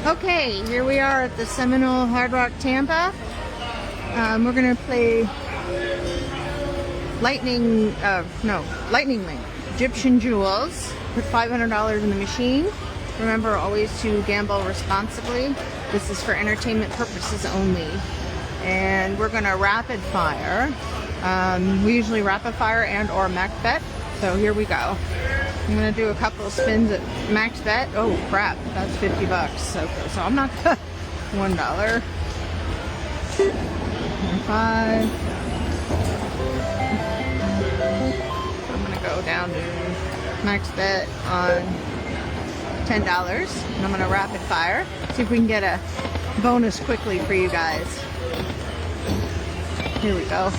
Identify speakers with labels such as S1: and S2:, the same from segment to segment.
S1: Okay, here we are at the Seminole Hard Rock Tampa. We're gonna play Lightning Link, Egyptian Jewels. Put $500 in the machine. Remember always to gamble responsibly. This is for entertainment purposes only. And we're gonna rapid fire. We usually rapid fire and or max bet. So here we go. I'm gonna do a couple of spins at max bet. Oh crap, that's $50. Okay, so I'm not $1. 5. I'm gonna go down to max bet on $10, and I'm gonna rapid fire. See if we can get a bonus quickly for you guys. Here we go.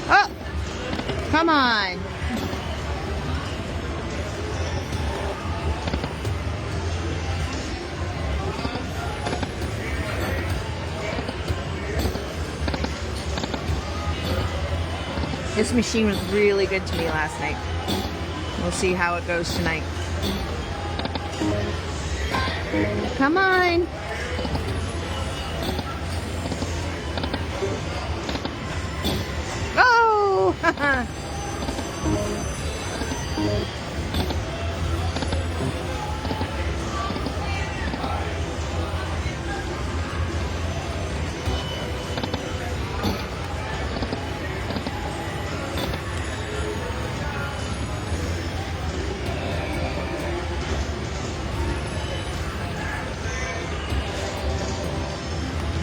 S1: Oh, come on. This machine was really good to me last night. We'll see how it goes tonight. Come on. Oh!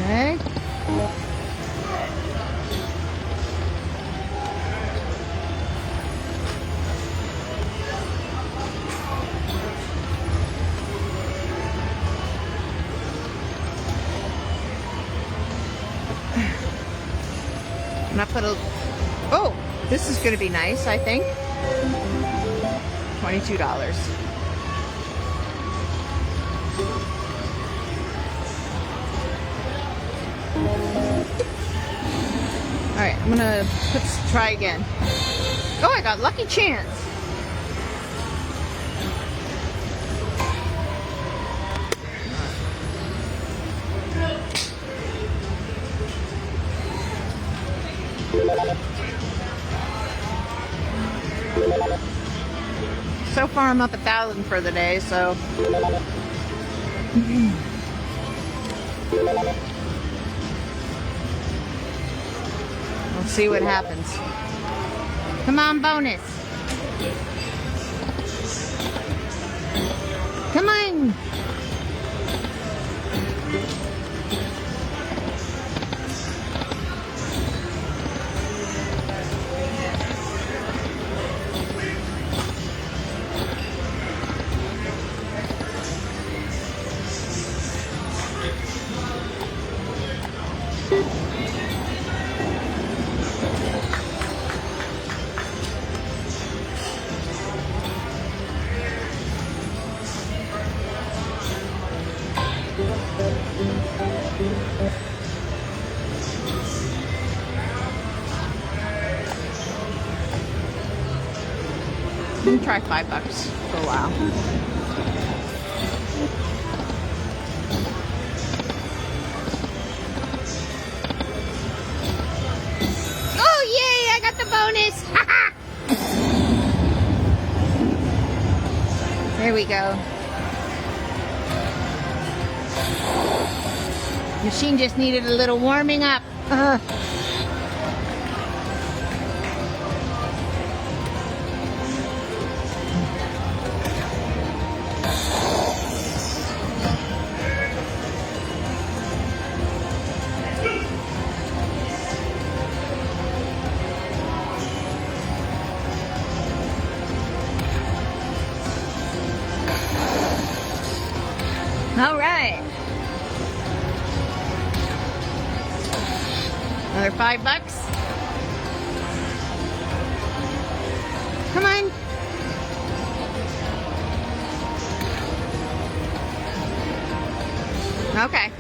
S1: Okay. And I put a, oh, this is going to be nice, I think. $22. Alright, I'm gonna try again. Oh, I got lucky chance. So far I'm up 1,000 for the day, so we'll see what happens. Come on, bonus. Come on. I'm gonna try $5 for a while. Oh yay! I got the bonus! There we go. Machine just needed a little warming up. All right. Another $5. Come on. Okay.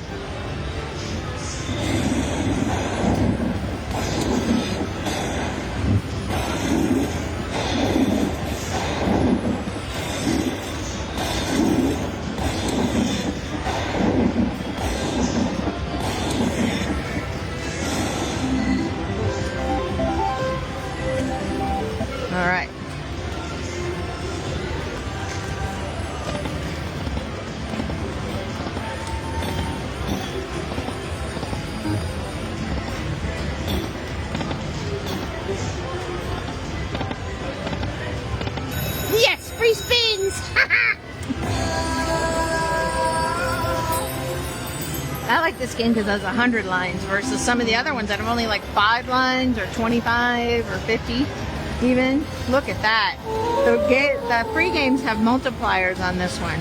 S1: like this game because it has 100 lines versus some of the other ones that have only like 5 lines or 25 or 50 even. Look at that. The free games have multipliers on this one.